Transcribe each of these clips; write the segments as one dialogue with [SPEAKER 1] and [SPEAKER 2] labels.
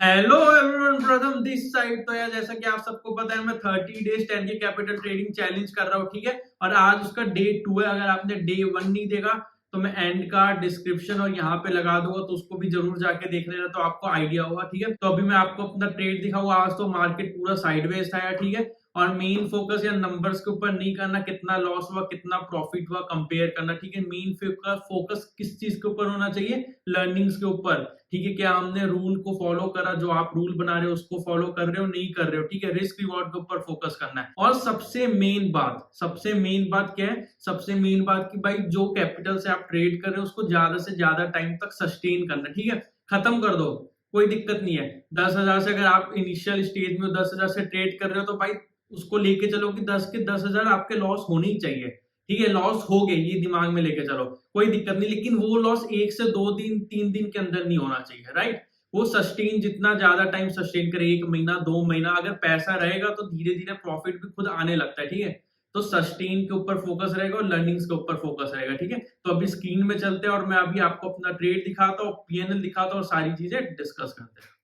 [SPEAKER 1] Hello everyone, प्रथम this side. तो यार जैसा कि आप सबको पता है, मैं 30 days 10K capital trading challenge कर रहा हूँ, ठीक है। और आज उसका डे 2 है। अगर आपने डे 1 नहीं देखा तो मैं एंड का डिस्क्रिप्शन और यहाँ पे लगा दूंगा, तो उसको भी जरूर जाके देख लेना, तो आपको आइडिया होगा, ठीक है। तो अभी मैं आपको अपना ट्रेड दिखाऊंगा। आज तो मार्केट पूरा साइडवेज था यार, ठीक है। और मेन फोकस या नंबर्स के ऊपर नहीं करना, कितना लॉस हुआ कितना प्रॉफिट हुआ कंपेयर करना, ठीक है। मेन फोकस किस चीज के ऊपर होना चाहिए? लर्निंग्स के ऊपर, ठीक है। क्या हमने रूल को फॉलो करा? जो आप रूल बना रहे हो उसको फॉलो कर रहे हो नहीं कर रहे हो, ठीक है। रिस्क रिवॉर्ड के ऊपर फोकस करना है। और सबसे मेन बात क्या है? सबसे मेन बात कि भाई जो कैपिटल से आप ट्रेड कर रहे हो उसको ज्यादा से ज्यादा टाइम तक सस्टेन करना है, ठीक है। खत्म कर दो, कोई दिक्कत नहीं है। 10,000 से अगर आप इनिशियल स्टेज में 10,000 से ट्रेड कर रहे हो तो भाई उसको लेके चलो कि 10 के 10,000 आपके लॉस होने ही चाहिए, ठीक है। लॉस हो गए ये दिमाग में लेके चलो, कोई दिक्कत नहीं। लेकिन वो लॉस 1 से 2 दिन 3 दिन के अंदर नहीं होना चाहिए, राइट। वो सस्टेन जितना ज्यादा टाइम सस्टेन करे, 1 महीना 2 महीना, अगर पैसा रहेगा तो धीरे धीरे प्रॉफिट भी खुद आने लगता है, ठीक है। तो सस्टेन के ऊपर फोकस रहेगा और लर्निंग्स के ऊपर फोकस रहेगा, ठीक है। तो अभी स्क्रीन में चलते हैं और मैं अभी आपको अपना ट्रेड दिखाता हूँ, पीएनएल दिखाता हूँ और सारी चीजें डिस्कस करते हैं।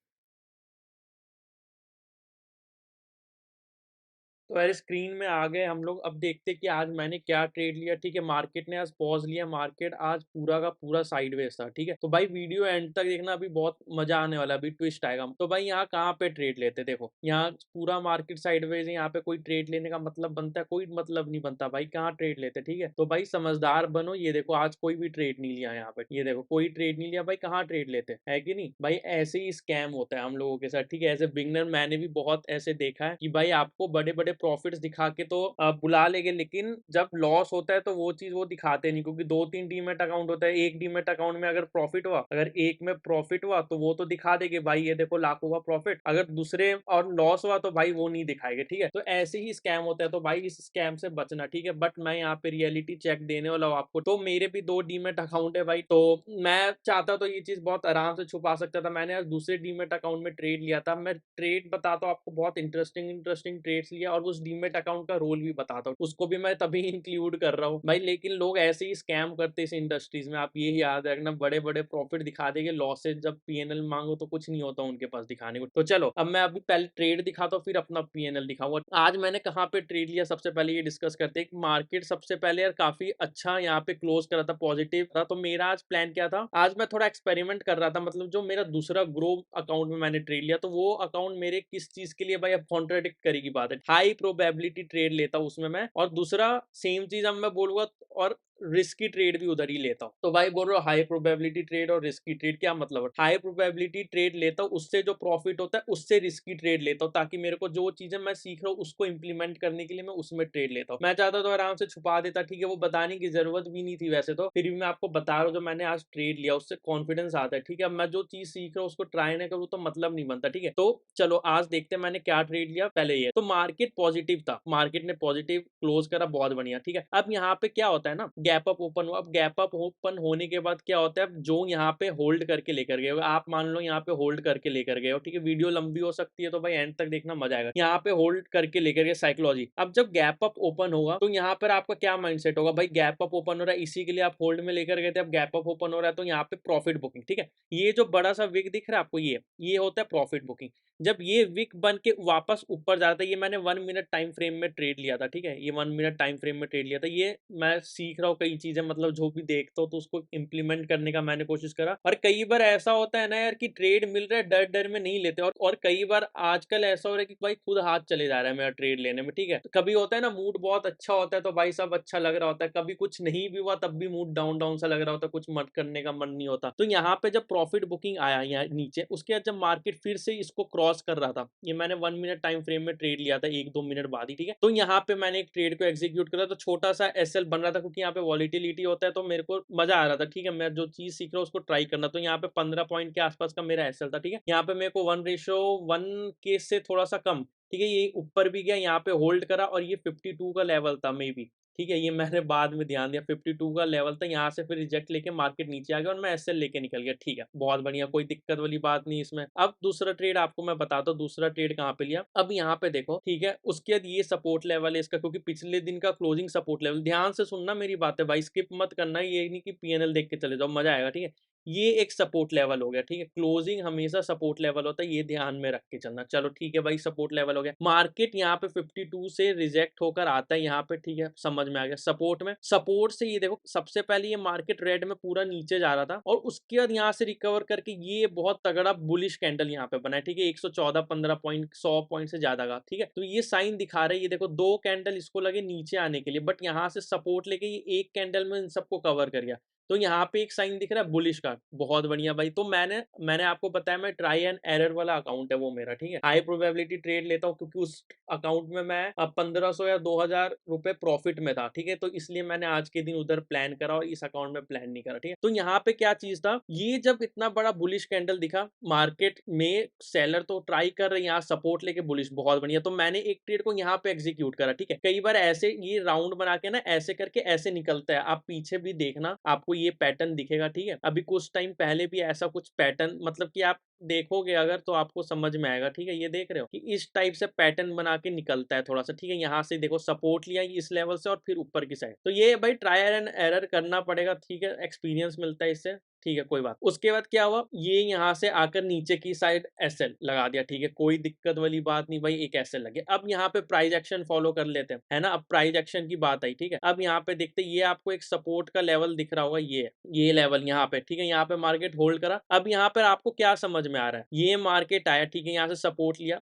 [SPEAKER 2] तो यार स्क्रीन में आ गए हम लोग। अब देखते हैं कि आज मैंने क्या ट्रेड लिया। ठीक है, मार्केट ने आज पॉज लिया, मार्केट आज पूरा का पूरा साइडवेज था। ठीक है, तो भाई वीडियो एंड तक देखना, अभी बहुत मजा आने वाला है, अभी ट्विस्ट आएगा। तो भाई यहाँ कहाँ पे ट्रेड लेते, देखो यहाँ पूरा मार्केट साइडवेज है, यहाँ पे कोई ट्रेड लेने का मतलब बनता है? कोई मतलब नहीं बनता भाई, कहाँ ट्रेड लेते। ठीक है, तो भाई समझदार बनो। ये देखो आज कोई भी ट्रेड नहीं लिया यहाँ पे, ये देखो कोई ट्रेड नहीं लिया भाई, कहाँ ट्रेड लेते है कि नहीं भाई? ऐसे ही स्कैम होता है हम लोगों के साथ, ठीक है। एज ए बिगनर मैंने भी बहुत ऐसे देखा है कि भाई आपको बड़े बड़े प्रॉफिट्स दिखा के तो बुला लेंगे, लेकिन जब लॉस होता है तो वो चीज वो दिखाते नहीं, क्योंकि 2-3 डीमेट अकाउंट होता है। एक डीमेट अकाउंट में अगर प्रॉफिट हुआ, अगर एक में प्रॉफिट हुआ तो वो तो दिखा देंगे भाई ये देखो लाखों का प्रॉफिट। अगर दूसरे और लॉस हुआ तो भाई वो नहीं दिखाएंगे, ठीक है। तो ऐसे ही स्कैम होता है, तो भाई इस स्कैम से बचना, ठीक है। बट मैं यहाँ पे रियलिटी चेक देने वाला हूँ आपको। तो मेरे भी 2 डीमेट अकाउंट है भाई, तो मैं चाहता तो ये चीज बहुत आराम से छुपा सकता था। मैंने आज दूसरे डीमेट अकाउंट में ट्रेड लिया था। मैं ट्रेड बताता हूँ आपको, बहुत इंटरेस्टिंग ट्रेड्स लिया, और उस डीमेट अकाउंट का रोल भी बताता हूँ, उसको भी मैं तभी इंक्लूड कर रहा हूँ भाई। लेकिन लोग ऐसे ही स्कैम करते इस इंडस्ट्रीज में, आप ये याद रखना। बड़े बड़े प्रॉफिट दिखा देंगे, लॉसेज जब पीएनएल मांगो तो कुछ नहीं होता उनके पास दिखाने को। तो चलो अब मैं अभी पहले ट्रेड दिखाता हूँ, फिर अपना पीएनएल दिखाऊंगा। आज मैंने कहाँ पे ट्रेड लिया सबसे पहले ये डिस्कस करते हैं। मार्केट सबसे पहले यार काफी अच्छा यहाँ पे क्लोज करा था, पॉजिटिव था। तो मेरा आज प्लान क्या था, आज मैं थोड़ा एक्सपेरिमेंट कर रहा था। मतलब जो मेरा दूसरा ग्रो अकाउंट में मैंने ट्रेड लिया, तो वो अकाउंट मेरे किस चीज के लिए भाई अब कॉन्ट्राडिक्ट करेगी बात है। हाई प्रोबेबिलिटी ट्रेड लेता हूँ उसमें मैं, और दूसरा सेम चीज अब मैं बोलूंगा, और रिस्की ट्रेड भी उधर ही लेता हूँ। तो भाई बोल रहा हूँ हाई प्रोबेबिलिटी ट्रेड और रिस्की ट्रेड, क्या मतलब है? हाई प्रोबेबिलिटी ट्रेड लेता हूँ, उससे जो प्रॉफिट होता है उससे रिस्की ट्रेड लेता हूँ, ताकि मेरे को जो चीजें मैं सीख रहा हूँ उसको इंप्लीमेंट करने के लिए मैं उसमें ट्रेड लेता हूँ। मैं चाहता तो आराम से छुपा देता, ठीक है, वो बताने की जरूरत भी नहीं थी वैसे तो, फिर भी मैं आपको बता रहा हूँ। जो मैंने आज ट्रेड लिया उससे कॉन्फिडेंस आता है, ठीक है। अब मैं जो चीज सीख रहा हूँ उसको ट्राई ना करूँ तो मतलब नहीं बनता, ठीक है। तो चलो आज देखते हैं मैंने क्या ट्रेड लिया। पहले ये तो मार्केट पॉजिटिव था, मार्केट ने पॉजिटिव क्लोज करा, बहुत बढ़िया, ठीक है। अब यहाँ पे क्या होता है ना, गैप अप ओपन हुआ। अब गैप अप ओपन होने के बाद क्या होता है, जो यहाँ पे होल्ड करके लेकर गए हो, आप मान लो यहाँ पे होल्ड करके लेकर गए हो, ठीक है। वीडियो लंबी हो सकती है तो भाई एंड तक देखना, मजा आएगा। यहाँ पे होल्ड करके लेकर गए, साइकोलॉजी। अब जब गैप अप ओपन होगा तो यहाँ पर आपका क्या माइंडसेट होगा, भाई गैप अप ओपन हो रहा है इसी के लिए आप होल्ड में लेकर गए थे, अब गैप अप ओपन हो रहा है तो यहाँ पे प्रॉफिट बुकिंग, ठीक है। ये जो बड़ा सा विक दिख रहा है आपको, ये होता है प्रॉफिट बुकिंग। जब ये विक बन के वापस ऊपर जाता है, ये मैंने 1 मिनट टाइम फ्रेम में ट्रेड लिया था, ठीक है। ये 1 मिनट टाइम फ्रेम में ट्रेड लिया था। ये मैं सीख रहा हूँ कई चीजें, मतलब जो भी देखता हूँ तो उसको इंप्लीमेंट करने का मैंने कोशिश करा। और कई बार ऐसा होता है ना यार कि ट्रेड मिल रहा है, डर डर में नहीं लेते। और कई बार आजकल ऐसा हो रहा है कि भाई खुद हाथ चले जा रहा है मेरा ट्रेड लेने में, ठीक है। तो कभी होता है ना मूड बहुत अच्छा होता है तो भाई सब अच्छा लग रहा होता है, कभी कुछ नहीं भी हुआ तब भी मूड डाउन डाउन सा लग रहा होता है, कुछ मत करने का मन नहीं होता। तो यहाँ पे जब प्रॉफिट बुकिंग आया यहाँ नीचे, उसके बाद जब मार्केट फिर से इसको क्रॉस कर रहा था, ये मैंने 1 मिनट टाइम फ्रेम में ट्रेड लिया था 1-2 मिनट बाद ही, ठीक है। तो यहाँ पे मैंने एक ट्रेड को एग्जीक्यूट करा, तो छोटा सा एसएल बन रहा था, क्योंकि यहाँ पे वॉलिटिलिटी होता है तो मेरे को मजा आ रहा था, ठीक है। मैं जो चीज सीख रहा हूँ उसको ट्राई करना। तो यहाँ पे 15 पॉइंट के आसपास का मेरा एसएल था, ठीक है। यहाँ पे मेरे को 1:1 के से थोड़ा सा कम, ठीक है। ये ऊपर भी गया, यहाँ पे होल्ड करा, और ये 52 का लेवल था मे बी, ठीक है। ये मैंने बाद में ध्यान दिया 52 का लेवल था। यहाँ से फिर रिजेक्ट लेके मार्केट नीचे आ गया और मैं एसएल लेके निकल गया, ठीक है। बहुत बढ़िया, कोई दिक्कत वाली बात नहीं इसमें। अब दूसरा ट्रेड आपको मैं बताता हूँ, दूसरा ट्रेड कहाँ पे लिया। अब यहाँ पे देखो, ठीक है, उसके बाद ये सपोर्ट लेवल है इसका, क्योंकि पिछले दिन का क्लोजिंग सपोर्ट लेवल, ध्यान से सुनना मेरी बात है भाई, स्किप मत करना। ये नहीं कि पीएनएल देख के चले जाओ, मजा आएगा, ठीक है। ये एक सपोर्ट लेवल हो गया, ठीक है। क्लोजिंग हमेशा सपोर्ट लेवल होता है, ये ध्यान में रख के चलना। चलो ठीक है भाई, सपोर्ट लेवल हो गया। मार्केट यहाँ पे 52 से रिजेक्ट होकर आता है यहाँ पे, ठीक है, समझ में आ गया। सपोर्ट में, सपोर्ट से ये देखो सबसे पहले ये मार्केट रेड में पूरा नीचे जा रहा था और उसके बाद यहाँ से रिकवर करके ये बहुत तगड़ा बुलिश कैंडल यहाँ पे बना है, ठीक है। 114 15 पॉइंट 100 पॉइंट से ज्यादा का, ठीक है। तो ये साइन दिखा रहे हैं, ये देखो 2 कैंडल इसको लगे नीचे आने के लिए, बट यहाँ से सपोर्ट लेके ये एक कैंडल में इन सबको कवर कर गया। तो यहाँ पे एक साइन दिख रहा है बुलिश का, बहुत बढ़िया भाई। तो मैंने आपको बताया मैं ट्राई एंड एरर वाला अकाउंट है वो मेरा, ठीक है। हाई प्रोबेबिलिटी ट्रेड लेता हूँ क्योंकि उस अकाउंट में मैं 1500 या 2000 रुपए प्रॉफिट में था, ठीक है। तो इसलिए मैंने आज के दिन उधर प्लान करा और इस अकाउंट में प्लान नहीं करा, ठीक है। तो यहाँ पे क्या चीज था, ये जब इतना बड़ा बुलिश कैंडल दिखा मार्केट में, सेलर तो ट्राई कर रहे हैं यहाँ सपोर्ट लेके बुलिश, बहुत बढ़िया। तो मैंने एक ट्रेड को यहाँ पे एग्जीक्यूट करा, ठीक है। कई बार ऐसे ये राउंड बना के ना ऐसे करके ऐसे निकलता है, आप पीछे भी देखना आपको ये पैटर्न दिखेगा, ठीक है। अभी कुछ टाइम पहले भी ऐसा कुछ पैटर्न, मतलब कि आप देखोगे अगर तो आपको समझ में आएगा, ठीक है। ये देख रहे हो कि इस टाइप से पैटर्न बना के निकलता है थोड़ा सा, ठीक है। यहाँ से देखो सपोर्ट लिया इस लेवल से और फिर ऊपर की साइड। तो ये भाई ट्रायल एंड एरर करना पड़ेगा, ठीक है। एक्सपीरियंस मिलता है इससे, ठीक है, कोई बात। उसके बाद क्या हुआ, ये यहाँ से आकर नीचे की साइड एसएल लगा दिया, ठीक है। कोई दिक्कत वाली बात नहीं भाई, एक एसएल लगे। अब यहाँ पे प्राइस एक्शन फॉलो कर लेते हैं, है ना। अब प्राइस एक्शन की बात आई, ठीक है। अब यहाँ पे देखते ये आपको एक सपोर्ट का लेवल दिख रहा होगा, ये लेवल यहाँ पे, ठीक है। यहाँ पे मार्केट होल्ड करा। अब यहाँ पर आपको क्या समझ में आ रहा है, ये मार्केट आया, ठीक है, यहाँ से सपोर्ट लिया,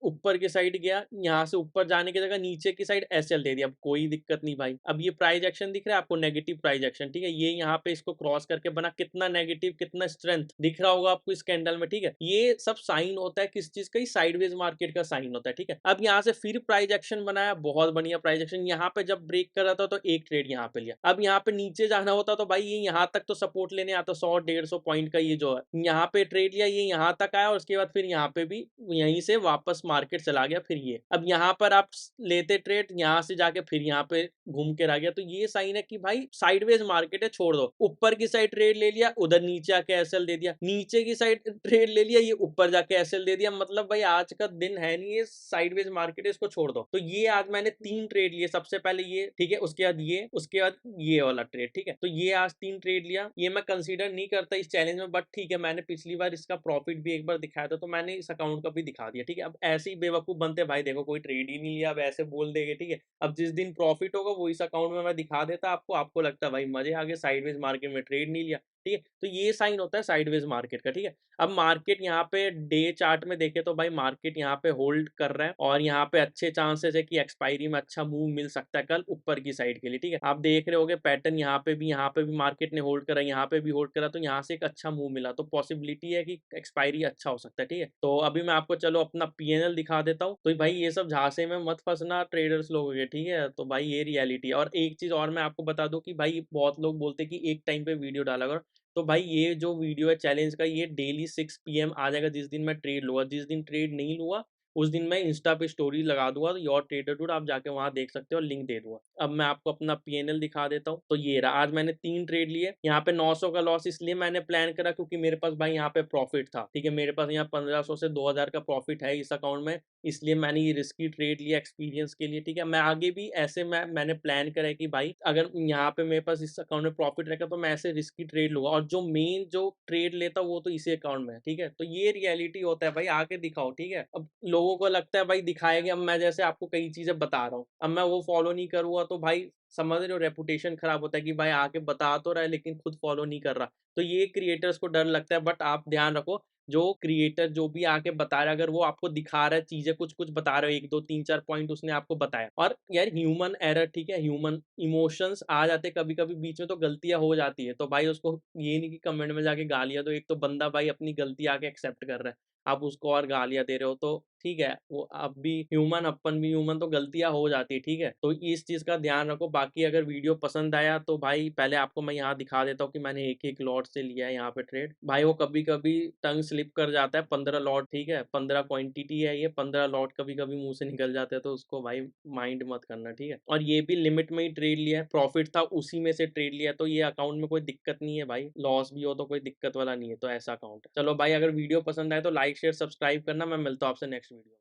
[SPEAKER 2] ऊपर की साइड गया, यहाँ से ऊपर जाने की जगह नीचे की साइड एसएल दे दिया। अब कोई दिक्कत नहीं भाई। अब ये प्राइस एक्शन दिख रहा है आपको, नेगेटिव प्राइस एक्शन, ठीक है। ये यहाँ पे इसको क्रॉस करके बना, कितना नेगेटिव कितना स्ट्रेंथ दिख रहा होगा आपको इस कैंडल में, ठीक है। ये सब साइन होता है किस चीज का, साइडवेज मार्केट का साइन होता है, ठीक है। अब यहाँ से फिर प्राइस एक्शन बनाया, बहुत बढ़िया प्राइस एक्शन। यहाँ पे जब ब्रेक कर रहा था तो एक ट्रेड यहाँ पे लिया। अब यहाँ पे नीचे जाना होता तो भाई ये यहाँ तक तो सपोर्ट लेने आता, 100-150 पॉइंट का ये जो है, यहाँ पे ट्रेड लिया, ये यहाँ तक आया और उसके बाद फिर यहाँ पे भी यहीं से वापस मार्केट चला गया फिर ये। अब यहाँ पर आप लेते ट्रेड, यहाँ से जाके फिर यहाँ पे घूम के आ गया। तो ये साइन है कि भाई साइडवेज मार्केट है, छोड़ दो। ऊपर की साइड ट्रेड ले लिया, उधर नीचे आके एसएल दे दिया, नीचे की साइड ट्रेड ले लिया, ये ऊपर जाके एसएल दे दिया। मतलब भाई आज का दिन है नहीं, ये साइडवेज मार्केट है, इसको छोड़ दो। तो ये आज मैंने 3 ट्रेड लिए, सबसे पहले ये, ठीक है, उसके बाद ये, उसके बाद ये वाला ट्रेड, ठीक है। तो ये आज 3 ट्रेड लिया। ये मैं कंसीडर नहीं करता इस चैलेंज में, बट ठीक है, मैंने पिछली बार इसका प्रॉफिट भी एक बार दिखाया था, तो मैंने इस अकाउंट का भी दिखा दिया, ठीक है। अब ऐसे ही बेवकूफ बनते भाई, देखो कोई ट्रेड ही नहीं लिया, अब ऐसे बोल देंगे, ठीक है। अब जिस दिन प्रॉफिट होगा वो इस अकाउंट में मैं दिखा देता आपको लगता है भाई मजे आ गए, साइडवेज मार्केट में ट्रेड नहीं लिया, ठीक है। तो ये साइन होता है साइडवेज मार्केट का, ठीक है। अब मार्केट यहाँ पे डे चार्ट में देखे तो भाई मार्केट यहाँ पे होल्ड कर रहा है और यहाँ पे अच्छे चांसेस है कि एक्सपायरी में अच्छा मूव मिल सकता है कल ऊपर की साइड के लिए, ठीक है। आप देख रहे होगे पैटर्न, यहाँ पे भी मार्केट ने होल्ड करा, यहाँ पे भी होल्ड करा, तो यहाँ से एक अच्छा मूव मिला, तो पॉसिबिलिटी है कि एक्सपायरी अच्छा हो सकता है, ठीक है। तो अभी मैं आपको चलो अपना पीएनएल दिखा देता हूँ। तो भाई ये सब झांसे में मत फंसना ट्रेडर्स लोगों के, ठीक है। तो भाई ये रियलिटी है। और एक चीज और मैं आपको बता दूं कि भाई बहुत लोग बोलते कि एक टाइम पे वीडियो डाला करो, तो भाई ये जो वीडियो है चैलेंज का, ये डेली 6 PM आ जाएगा जिस दिन मैं ट्रेड लूँगा। जिस दिन ट्रेड नहीं लूँगा उस दिन मैं इंस्टा पे स्टोरी लगा दूंगा, तो योर ट्रेडर डूड आप जाके वहां देख सकते हो और लिंक दे दूंगा। अब मैं आपको अपना पीएनएल दिखा देता हूँ। तो ये रहा, आज मैंने 3 ट्रेड लिए। यहाँ पे 900 का लॉस इसलिए मैंने प्लान करा क्योंकि मेरे पास भाई यहाँ पे प्रॉफिट था, ठीक है। मेरे पास यहाँ 1500 से 2000 का प्रॉफिट है इस अकाउंट में, इसलिए मैंने ये रिस्की ट्रेड लिया एक्सपीरियंस के लिए, ठीक है। मैं आगे भी ऐसे मैंने प्लान करा है कि भाई अगर यहाँ पे मेरे पास इस अकाउंट में प्रॉफिट रहेगा तो मैं ऐसे रिस्की ट्रेड लूंगा, और जो मेन जो ट्रेड लेता वो तो इसी अकाउंट में है, ठीक है। तो ये रियलिटी होता है भाई, आके दिखाओ, ठीक है। अब लोगों को लगता है भाई दिखाएंगे, अब मैं जैसे आपको कई चीजें बता रहा हूँ, अब मैं वो फॉलो नहीं करूंगा तो भाई समझ रहे हो रेपुटेशन खराब होता है कि भाई आके बता तो रहा है लेकिन खुद फॉलो नहीं कर रहा। तो ये क्रिएटर्स को डर लगता है, बट आप ध्यान रखो जो क्रिएटर जो भी आके बता रहा है, अगर वो आपको दिखा रहा है चीजें, कुछ कुछ बता रहे हो, 1 2 3 4 पॉइंट उसने आपको बताया, और यार ह्यूमन एरर, ठीक है, ह्यूमन इमोशंस आ जाते कभी कभी बीच में, तो गलतियां हो जाती है। तो भाई उसको ये नहीं कि कमेंट में जाके गालियां, तो एक तो बंदा भाई अपनी गलती आके एक्सेप्ट कर रहा है, आप उसको और गालियां दे रहे हो, तो ठीक है, वो अब भी ह्यूमन, अपन भी ह्यूमन, तो गलतियां हो जाती है, ठीक है। तो इस चीज का ध्यान रखो। बाकी अगर वीडियो पसंद आया तो भाई पहले आपको मैं यहाँ दिखा देता हूँ कि मैंने एक एक लॉट से लिया है यहाँ पे ट्रेड। भाई वो कभी कभी टंग स्लिप कर जाता है, 15 लॉट, ठीक है, 15 क्वांटिटी है, ये 15 लॉट कभी कभी मुंह से निकल जाते हैं, तो उसको भाई माइंड मत करना, ठीक है। और ये भी लिमिट में ही ट्रेड लिया है, प्रॉफिट था उसी में से ट्रेड लिया, तो ये अकाउंट में कोई दिक्कत नहीं है भाई, लॉस भी हो तो कोई दिक्कत वाला नहीं है, तो ऐसा अकाउंट है। चलो भाई, अगर वीडियो पसंद आए तो लाइक शेयर सब्सक्राइब करना। मैं मिलता हूँ आपसे नेक्स्ट वीडियो में।